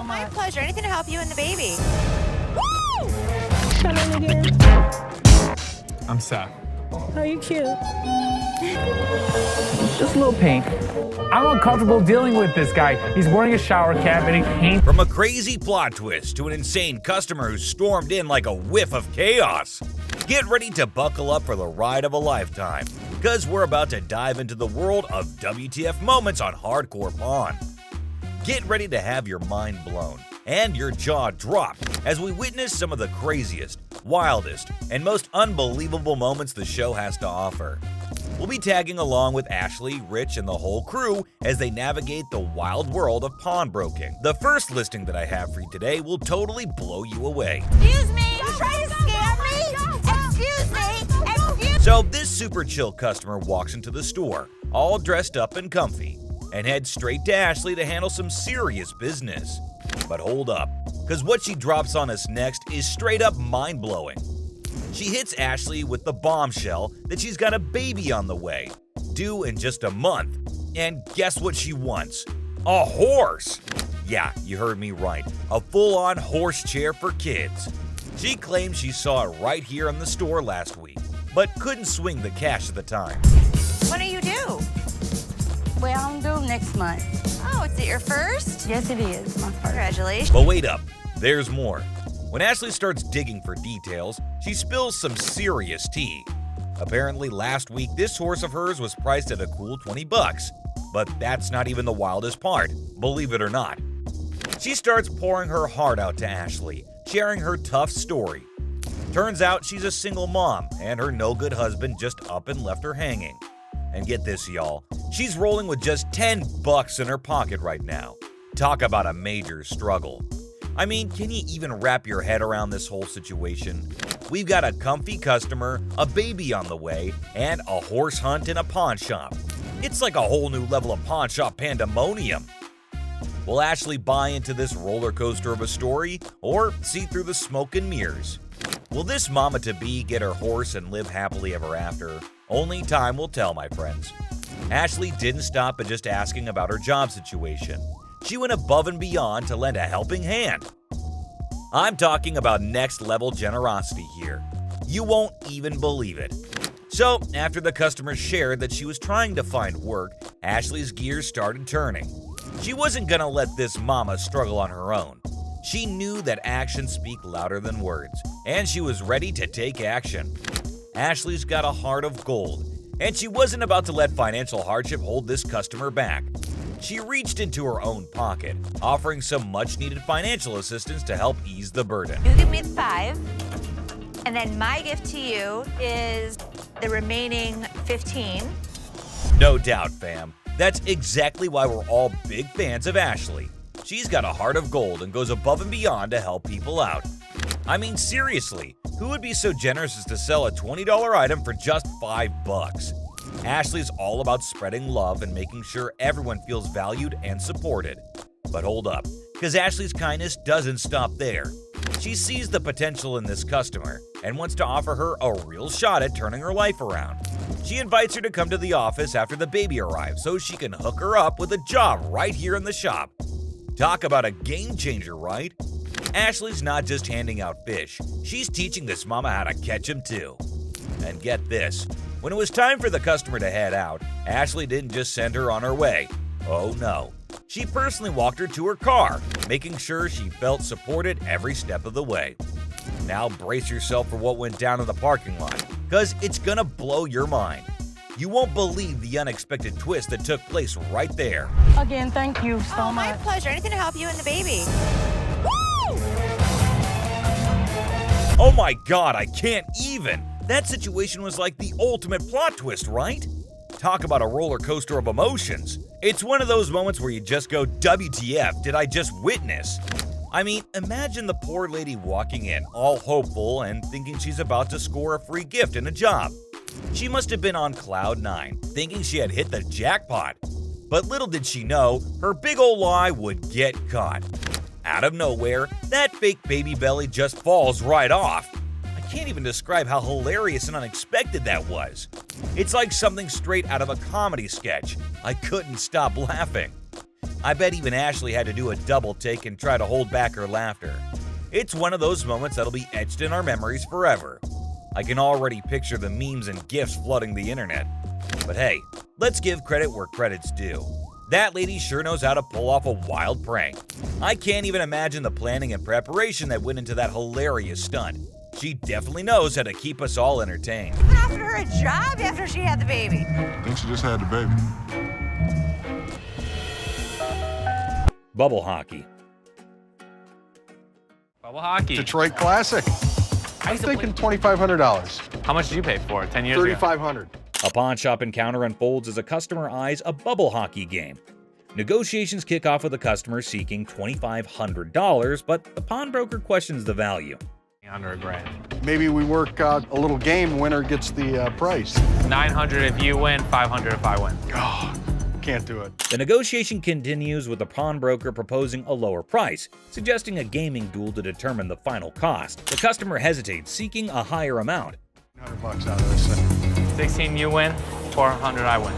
much. My pleasure. Anything to help you and the baby. Come in again. I'm Seth. Oh, you cute. Just a little pink. I'm uncomfortable dealing with this guy. He's wearing a shower cap and he paints. From a crazy plot twist to an insane customer who stormed in like a whiff of chaos. Get ready to buckle up for the ride of a lifetime, because we're about to dive into the world of WTF moments on Hardcore Pawn. Get ready to have your mind blown and your jaw dropped as we witness some of the craziest, wildest, and most unbelievable moments the show has to offer. We'll be tagging along with Ashley, Rich, and the whole crew as they navigate the wild world of pawnbroking. The first listing that I have for you today will totally blow you away. Excuse me. You trying to scam me? Excuse me. Excuse. So this super chill customer walks into the store, all dressed up and comfy, and heads straight to Ashley to handle some serious business. But hold up, because what she drops on us next is straight up mind-blowing. She hits Ashley with the bombshell that she's got a baby on the way, due in just a month. And guess what she wants? A horse! Yeah, you heard me right, a full-on horse chair for kids. She claims she saw it right here in the store last week, but couldn't swing the cash at the time. When are you due? Well, I'm due next month. Oh, is it your first? Yes, it is. My first. Congratulations. But wait up, there's more. When Ashley starts digging for details, she spills some serious tea. Apparently last week this horse of hers was priced at a cool $20, but that's not even the wildest part, believe it or not. She starts pouring her heart out to Ashley, sharing her tough story. Turns out she's a single mom and her no-good husband just up and left her hanging. And get this, y'all, she's rolling with just $10 in her pocket right now. Talk about a major struggle. I mean, can you even wrap your head around this whole situation? We've got a comfy customer, a baby on the way, and a horse hunt in a pawn shop. It's like a whole new level of pawn shop pandemonium. Will Ashley buy into this roller coaster of a story, or see through the smoke and mirrors? Will this mama-to-be get her horse and live happily ever after? Only time will tell, my friends. Ashley didn't stop at just asking about her job situation. She went above and beyond to lend a helping hand. I'm talking about next-level generosity here. You won't even believe it. So, after the customer shared that she was trying to find work, Ashley's gears started turning. She wasn't gonna let this mama struggle on her own. She knew that actions speak louder than words, and she was ready to take action. Ashley's got a heart of gold, and she wasn't about to let financial hardship hold this customer back. She reached into her own pocket, offering some much-needed financial assistance to help ease the burden. You give me the 5, and then my gift to you is the remaining 15. No doubt, fam. That's exactly why we're all big fans of Ashley. She's got a heart of gold and goes above and beyond to help people out. I mean, seriously, who would be so generous as to sell a $20 item for just $5? Ashley's all about spreading love and making sure everyone feels valued and supported. But hold up, because Ashley's kindness doesn't stop there. She sees the potential in this customer and wants to offer her a real shot at turning her life around. She invites her to come to the office after the baby arrives so she can hook her up with a job right here in the shop. Talk about a game changer, right? Ashley's not just handing out fish, she's teaching this mama how to catch them too. And get this, when it was time for the customer to head out, Ashley didn't just send her on her way. Oh no. She personally walked her to her car, making sure she felt supported every step of the way. Now brace yourself for what went down in the parking lot, because it's gonna blow your mind. You won't believe the unexpected twist that took place right there. Again, thank you so Oh, my much. pleasure. Anything to help you and the baby. Oh my god, I can't even! That situation was like the ultimate plot twist, right? Talk about a roller coaster of emotions. It's one of those moments where you just go, WTF, did I just witness? I mean, imagine the poor lady walking in, all hopeful and thinking she's about to score a free gift and a job. She must have been on cloud 9, thinking she had hit the jackpot. But little did she know, her big ol' lie would get caught. Out of nowhere, that fake baby belly just falls right off. I can't even describe how hilarious and unexpected that was. It's like something straight out of a comedy sketch. I couldn't stop laughing. I bet even Ashley had to do a double take and try to hold back her laughter. It's one of those moments that'll be etched in our memories forever. I can already picture the memes and gifs flooding the internet. But hey, let's give credit where credit's due. That lady sure knows how to pull off a wild prank. I can't even imagine the planning and preparation that went into that hilarious stunt. She definitely knows how to keep us all entertained. You offered her a job after she had the baby. I think she just had the baby. Bubble hockey. Bubble hockey. Detroit Classic. I'm thinking $2,500. How much did you pay for it 10 years ago? $3,500. A pawn shop encounter unfolds as a customer eyes a bubble hockey game. Negotiations kick off with a customer seeking $2,500, but the pawnbroker questions the value. Under $1,000. Maybe we work out a little game. Winner gets the price. 900 if you win, 500 if I win. Oh, can't do it. The negotiation continues with the pawnbroker proposing a lower price, suggesting a gaming duel to determine the final cost. The customer hesitates, seeking a higher amount. $100 out of this thing. 16 you win, 400 I win.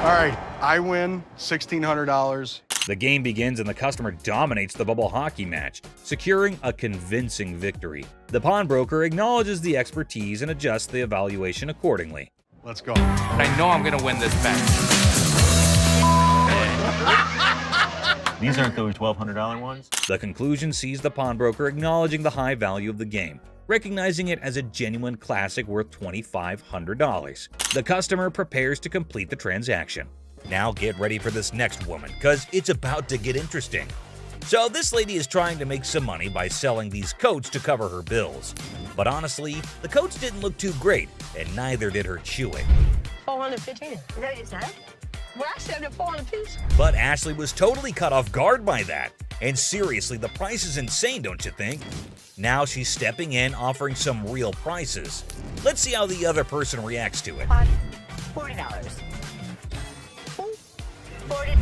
All right, I win $1,600. The game begins and the customer dominates the bubble hockey match, securing a convincing victory. The pawnbroker acknowledges the expertise and adjusts the evaluation accordingly. Let's go. But I know I'm gonna win this bet. These aren't those $1,200 ones? The conclusion sees the pawnbroker acknowledging the high value of the game, recognizing it as a genuine classic worth $2,500. The customer prepares to complete the transaction. Now get ready for this next woman, cause it's about to get interesting. So this lady is trying to make some money by selling these coats to cover her bills. But honestly, the coats didn't look too great, and neither did her chewing. 415. Is that what you said? Well, I said it 400 piece. But Ashley was totally caught off guard by that. And seriously, the price is insane, don't you think? Now she's stepping in, offering some real prices. Let's see how the other person reacts to it. $40.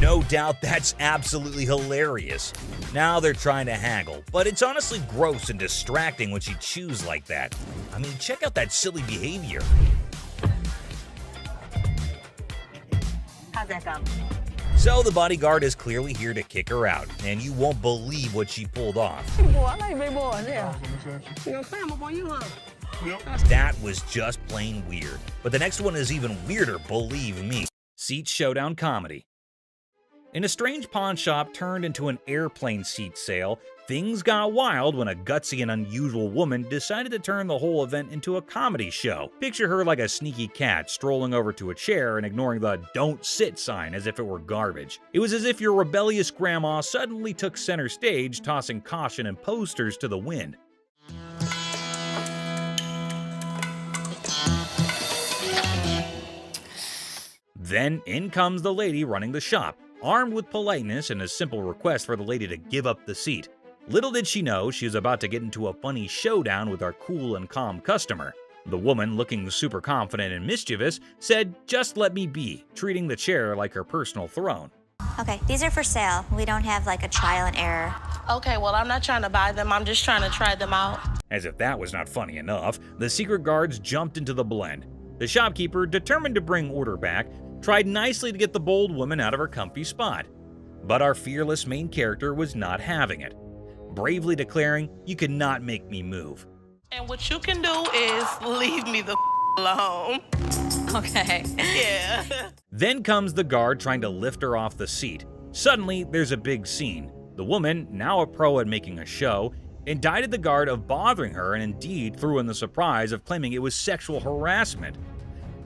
No doubt that's absolutely hilarious. Now they're trying to haggle, but it's honestly gross and distracting when she chews like that. I mean, check out that silly behavior. How's that come? So the bodyguard is clearly here to kick her out, and you won't believe what she pulled off. Boy, I like big boys, yeah. You gonna climb up on you, huh? That was just plain weird. But the next one is even weirder, believe me. Seat Showdown comedy. In a strange pawn shop turned into an airplane seat sale, things got wild when a gutsy and unusual woman decided to turn the whole event into a comedy show. Picture her like a sneaky cat strolling over to a chair and ignoring the "don't sit" sign as if it were garbage. It was as if your rebellious grandma suddenly took center stage, tossing caution and posters to the wind. Then in comes the lady running the shop, armed with politeness and a simple request for the lady to give up the seat. Little did she know she was about to get into a funny showdown with our cool and calm customer. The woman, looking super confident and mischievous, said, "Just let me be," treating the chair like her personal throne. Okay, these are for sale. We don't have like a trial and error. Okay, well, I'm not trying to buy them. I'm just trying to try them out. As if that was not funny enough, the secret guards jumped into the blend. The shopkeeper, determined to bring order back, tried nicely to get the bold woman out of her comfy spot. But our fearless main character was not having it, bravely declaring, "You cannot make me move." And what you can do is leave me the alone. Okay. Yeah. Then comes the guard trying to lift her off the seat. Suddenly, there's a big scene. The woman, now a pro at making a show, indicted the guard of bothering her and indeed threw in the surprise of claiming it was sexual harassment.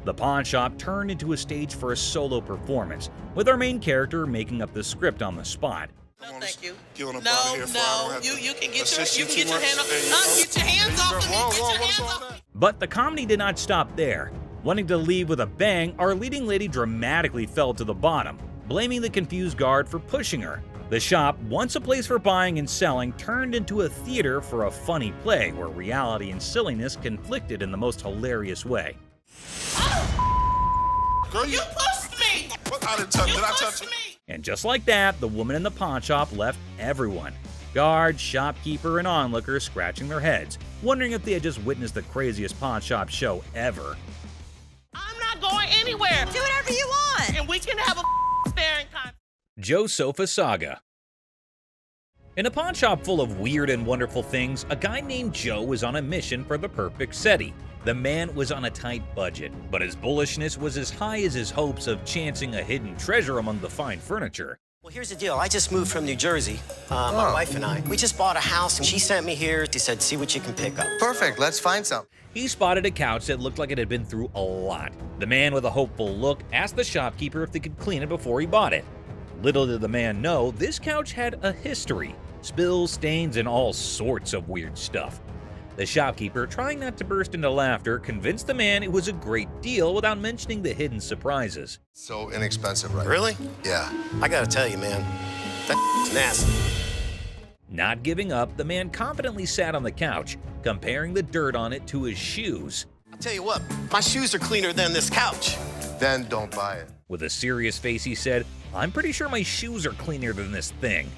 The pawn shop turned into a stage for a solo performance, with our main character making up the script on the spot. No, thank you. Get on the No, bottom here, no. You can get your hand off. Get your hands off of me. Get your hands off. But the comedy did not stop there. Wanting to leave with a bang, our leading lady dramatically fell to the bottom, blaming the confused guard for pushing her. The shop, once a place for buying and selling, turned into a theater for a funny play where reality and silliness conflicted in the most hilarious way. Girl, You pushed me. What? I didn't touch. Did I touch Pushed it? me. And just like that, the woman in the pawn shop left everyone. Guard, shopkeeper, and onlookers scratching their heads, wondering if they had just witnessed the craziest pawn shop show ever. I'm not going anywhere. Do whatever you want. And we can have a staring contest. Joe Sofa Saga. In a pawn shop full of weird and wonderful things, a guy named Joe was on a mission for the perfect settee. The man was on a tight budget, but his bullishness was as high as his hopes of chancing a hidden treasure among the fine furniture. Well, here's the deal. I just moved from New Jersey, my wife and I. We just bought a house, and she sent me here. She said, see what you can pick up. Perfect. Let's find some. He spotted a couch that looked like it had been through a lot. The man with a hopeful look asked the shopkeeper if they could clean it before he bought it. Little did the man know, this couch had a history. Spills, stains, and all sorts of weird stuff. The shopkeeper, trying not to burst into laughter, convinced the man it was a great deal without mentioning the hidden surprises. So inexpensive, right? Really? Yeah. I gotta tell you, man, that's nasty. Not giving up, the man confidently sat on the couch, comparing the dirt on it to his shoes. I'll tell you what, my shoes are cleaner than this couch. Then don't buy it. With a serious face, he said, "I'm pretty sure my shoes are cleaner than this thing."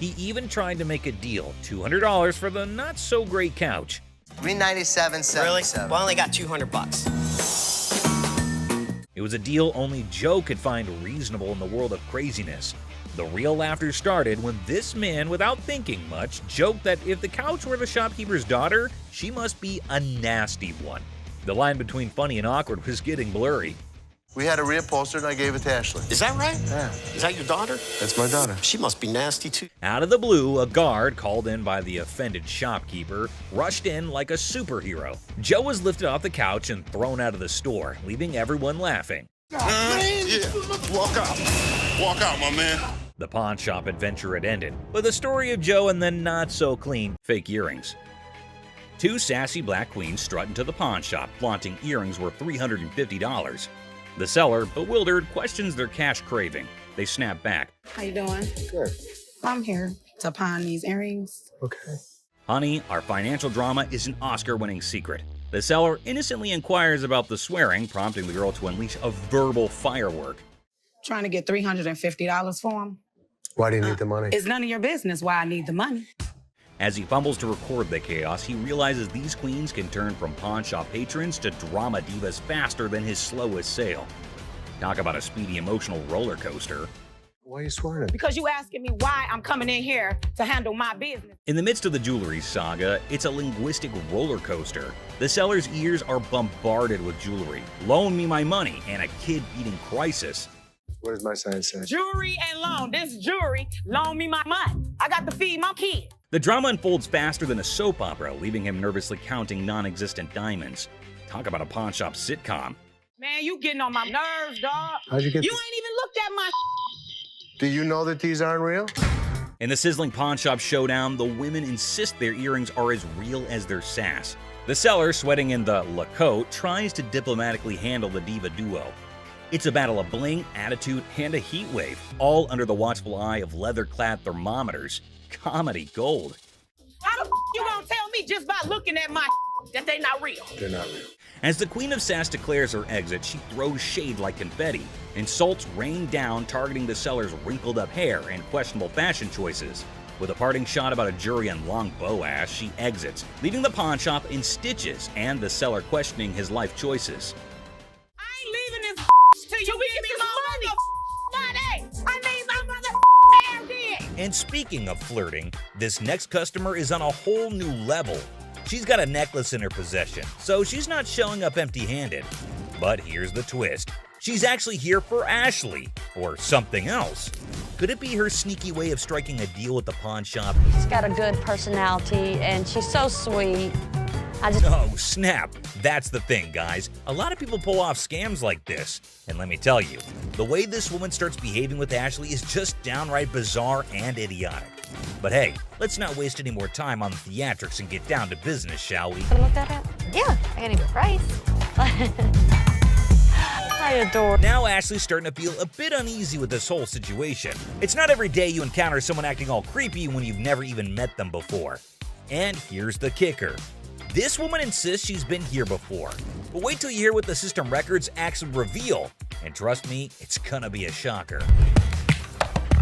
He even tried to make a deal, $200 for the not-so-great couch. $397.77. Really? Well, I only got $200. It was a deal only Joe could find reasonable in the world of craziness. The real laughter started when this man, without thinking much, joked that if the couch were the shopkeeper's daughter, she must be a nasty one. The line between funny and awkward was getting blurry. We had a reupholstered and I gave it to Ashley. Is that right? Yeah. Is that your daughter? That's my daughter. She must be nasty, too. Out of the blue, a guard, called in by the offended shopkeeper, rushed in like a superhero. Joe was lifted off the couch and thrown out of the store, leaving everyone laughing. Yeah. Walk out. Walk out, my man. The pawn shop adventure had ended, with a story of Joe and the not-so-clean fake earrings. Two sassy black queens strut into the pawn shop, flaunting earrings worth $350. The seller, bewildered, questions their cash craving. They snap back. How you doing? Good. I'm here to pawn these earrings. Okay. Honey, our financial drama is an Oscar-winning secret. The seller innocently inquires about the swearing, prompting the girl to unleash a verbal firework. Trying to get $350 for them. Why do you need the money? It's none of your business why I need the money. As he fumbles to record the chaos, he realizes these queens can turn from pawn shop patrons to drama divas faster than his slowest sale. Talk about a speedy emotional roller coaster. Why are you swearing? Because you asking me why I'm coming in here to handle my business. In the midst of the jewelry saga, it's a linguistic roller coaster. The seller's ears are bombarded with jewelry, loan me my money, and a kid-eating crisis. What does my sign say? Jewelry and loan. This jewelry, loan me my money. I got to feed my kid. The drama unfolds faster than a soap opera, leaving him nervously counting non-existent diamonds. Talk about a pawn shop sitcom. Man, you getting on my nerves, dog. How'd you get You ain't even looked at my Do you know that these aren't real? In the sizzling pawn shop showdown, the women insist their earrings are as real as their sass. The seller, sweating in the Lacote, tries to diplomatically handle the diva duo. It's a battle of bling, attitude, and a heat wave, all under the watchful eye of leather-clad thermometers. Comedy gold. How the you gonna tell me just by looking at my that they not real? They're not real. As the Queen of Sass declares her exit, she throws shade like confetti. Insults rain down, targeting the seller's wrinkled-up hair and questionable fashion choices. With a parting shot about a jury and long bow ass, she exits, leaving the pawn shop in stitches and the seller questioning his life choices. I ain't leaving this till you give me my money. I need my mother hair did. And speaking of flirting, this next customer is on a whole new level. She's got a necklace in her possession, so she's not showing up empty-handed. But here's the twist. She's actually here for Ashley, or something else. Could it be her sneaky way of striking a deal with the pawn shop? She's got a good personality, and she's so sweet. Oh, snap. That's the thing, guys. A lot of people pull off scams like this. And let me tell you, the way this woman starts behaving with Ashley is just downright bizarre and idiotic. But hey, let's not waste any more time on the theatrics and get down to business, shall we? Look that up? Yeah, I got a price. I adore. Now Ashley's starting to feel a bit uneasy with this whole situation. It's not every day you encounter someone acting all creepy when you've never even met them before. And here's the kicker. This woman insists she's been here before. But wait till you hear what the system records actually reveal. And trust me, it's gonna be a shocker.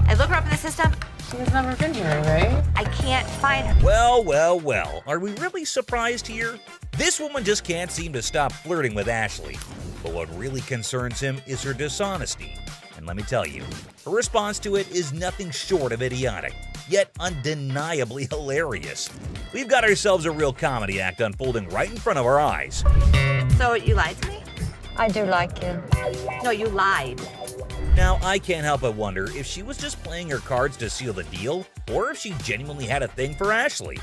I look her up in the system. She's never been here, right? I can't find her. Well, well, well. Are we really surprised here? This woman just can't seem to stop flirting with Ashley. But what really concerns him is her dishonesty. And let me tell you, her response to it is nothing short of idiotic, yet undeniably hilarious. We've got ourselves a real comedy act unfolding right in front of our eyes. So you lied to me? I do like you. No, you lied. Now, I can't help but wonder if she was just playing her cards to seal the deal, or if she genuinely had a thing for Ashley.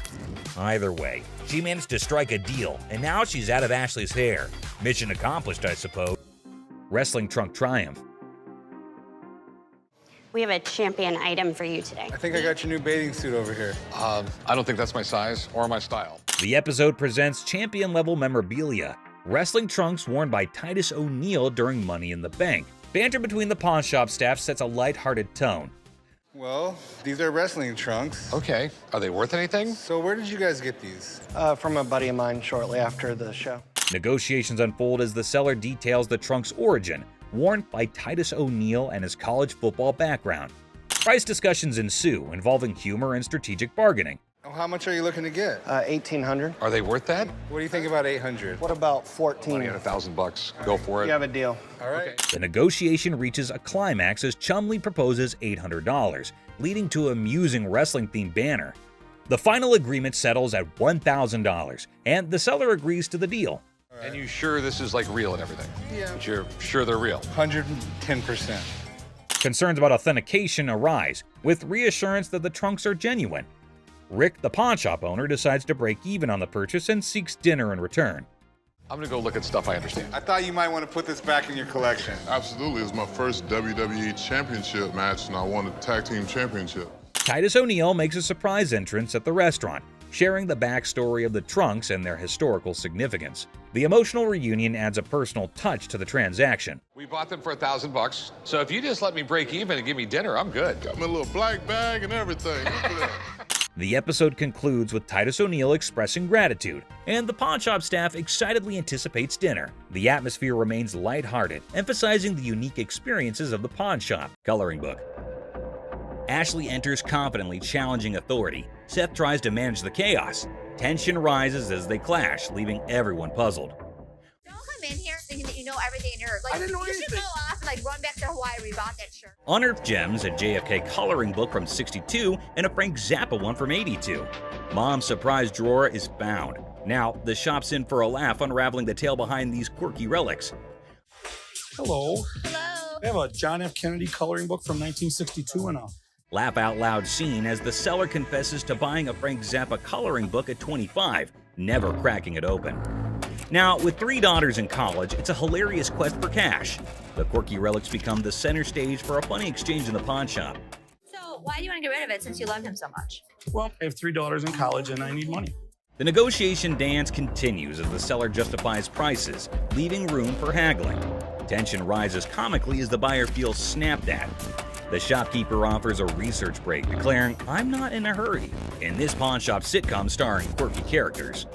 Either way, she managed to strike a deal, and now she's out of Ashley's hair. Mission accomplished, I suppose. Wrestling trunk triumph. We have a champion item for you today. I think I got your new bathing suit over here. I don't think that's my size or my style. The episode presents champion-level memorabilia, wrestling trunks worn by Titus O'Neil during Money in the Bank. Banter between the pawn shop staff sets a lighthearted tone. Well, these are wrestling trunks. Okay, are they worth anything? So where did you guys get these? From a buddy of mine shortly after the show. Negotiations unfold as the seller details the trunk's origin, worn by Titus O'Neil and his college football background. Price discussions ensue, involving humor and strategic bargaining. Oh, how much are you looking to get? $1,800. Are they worth that? What do you think about 800? What about 14? Money at $1,000. Go for it. You have a deal. All right. Okay. The negotiation reaches a climax as Chumley proposes $800, leading to a amusing wrestling-themed banner. The final agreement settles at $1,000, and the seller agrees to the deal. And you sure this is like real and everything? Yeah. But you're sure they're real? 110%. Concerns about authentication arise, with reassurance that the trunks are genuine. Rick, the pawn shop owner, decides to break even on the purchase and seeks dinner in return. I'm gonna go look at stuff I understand. I thought you might want to put this back in your collection. Absolutely. It's my first WWE Championship match, and I won the Tag Team Championship. Titus O'Neil makes a surprise entrance at the restaurant, sharing the backstory of the trunks and their historical significance. The emotional reunion adds a personal touch to the transaction. We bought them for $1,000, so if you just let me break even and give me dinner, I'm good. Got me a little black bag and everything. Look at that. The episode concludes with Titus O'Neil expressing gratitude, and the pawn shop staff excitedly anticipates dinner. The atmosphere remains lighthearted, emphasizing the unique experiences of the pawn shop. Coloring book. Ashley enters confidently, challenging authority. Seth tries to manage the chaos. Tension rises as they clash, leaving everyone puzzled. Don't come in here thinking that you know everything in your. I didn't know you should anything. go off and run back to Hawaii where you bought that shirt. Unearthed gems, a JFK coloring book from '62, and a Frank Zappa one from '82. Mom's surprise drawer is found. Now, the shop's in for a laugh, unraveling the tale behind these quirky relics. Hello. Hello. I have a John F. Kennedy coloring book from 1962 and a... Laugh out loud scene as the seller confesses to buying a Frank Zappa coloring book at 25, never cracking it open. Now, with 3 daughters in college, it's a hilarious quest for cash. The quirky relics become the center stage for a funny exchange in the pawn shop. So why do you want to get rid of it since you love him so much? Well, I have 3 daughters in college and I need money. The negotiation dance continues as the seller justifies prices, leaving room for haggling. Tension rises comically as the buyer feels snapped at. The shopkeeper offers a research break, declaring, "I'm not in a hurry," in this pawn shop sitcom starring quirky characters.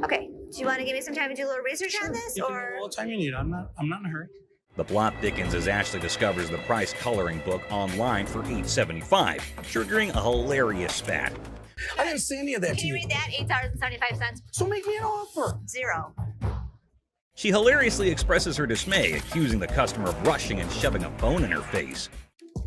Okay. Do you want to give me some time to do a little research on this, You can or? have all the time you need. I'm not in a hurry. The plot thickens as Ashley discovers the price coloring book online for $8.75, triggering a hilarious spat. I didn't say any of that Can to you you. read that? $8.75. So make me an offer. 0. She hilariously expresses her dismay, accusing the customer of rushing and shoving a phone in her face.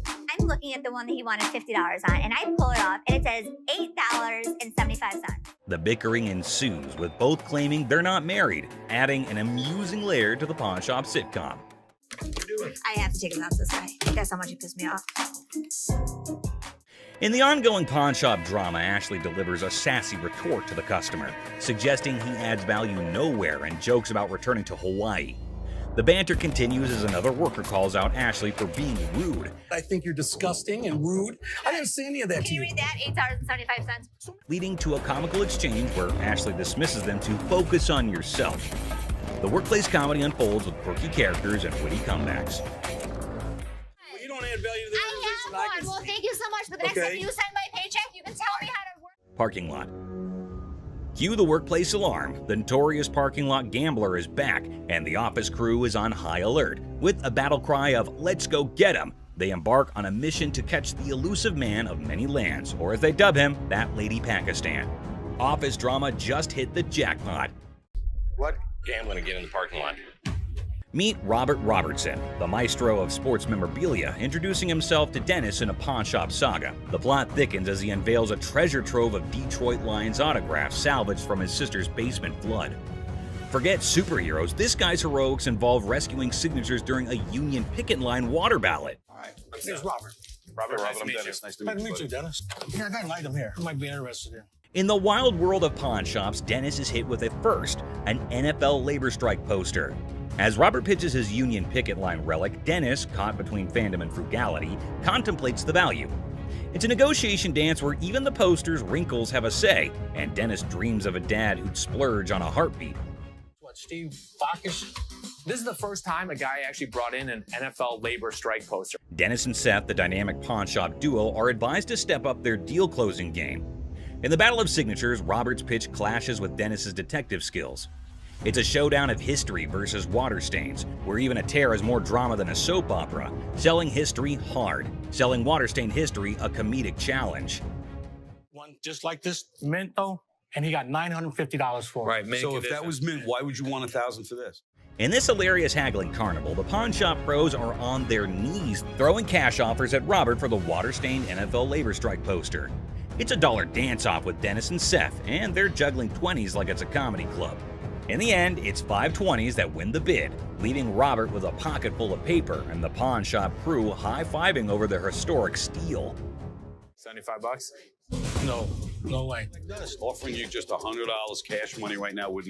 I'm looking at the one that he wanted $50 on, and I pull it off, and it says $8.75. The bickering ensues, with both claiming they're not married, adding an amusing layer to the pawn shop sitcom. I have to take him out this guy. That's how much he pissed me off. In the ongoing pawn shop drama, Ashley delivers a sassy retort to the customer, suggesting he adds value nowhere and jokes about returning to Hawaii. The banter continues as another worker calls out Ashley for being rude, I think you're disgusting and rude. I didn't say any of that Can to you you. read that? $8.75. leading to a comical exchange where Ashley dismisses them to focus on yourself. The workplace comedy unfolds with quirky characters and witty comebacks. Well, you don't add value to the I organization. have can one. Well, see. thank you so much. But the next Okay. time you send my paycheck, you can tell me how to work. Parking lot. Cue the workplace alarm. The notorious parking lot gambler is back, and the office crew is on high alert. With a battle cry of "Let's go get him!" they embark on a mission to catch the elusive man of many lands, or as they dub him, that lady Pakistan. Office drama just hit the jackpot. What? Gambling again in the parking lot. Meet Robert Robertson, the maestro of sports memorabilia, introducing himself to Dennis in a pawn shop saga. The plot thickens as he unveils a treasure trove of Detroit Lions autographs salvaged from his sister's basement flood. Forget superheroes, this guy's heroics involve rescuing signatures during a Union picket line water ballot. All right. Here's Robert. Robert, Nice I'm to meet Dennis. you. Nice to Nice meet to you. meet you, Dennis. Yeah, I got an item here. You might be interested in. In the wild world of pawn shops, Dennis is hit with a first, an NFL labor strike poster. As Robert pitches his Union picket line relic, Dennis, caught between fandom and frugality, contemplates the value. It's a negotiation dance where even the poster's wrinkles have a say, and Dennis dreams of a dad who'd splurge on a heartbeat. What, Steve Backus? This is the first time a guy actually brought in an NFL labor strike poster. Dennis and Seth, the dynamic pawn shop duo, are advised to step up their deal-closing game. In the battle of signatures, Robert's pitch clashes with Dennis's detective skills. It's a showdown of history versus water stains, where even a tear is more drama than a soap opera. Selling history hard, selling water-stained history a comedic challenge. One just like this mint, though, and he got $950 for it. Right, so if that was mint, why would you want $1,000 for this? In this hilarious haggling carnival, the pawn shop pros are on their knees, throwing cash offers at Robert for the water-stained NFL labor strike poster. It's a dollar dance-off with Dennis and Seth, and they're juggling 20s like it's a comedy club. In the end, it's 5 20s that win the bid, leaving Robert with a pocket full of paper and the pawn shop crew high-fiving over their historic steal. $75? No way. Offering you just $100 cash money right now would make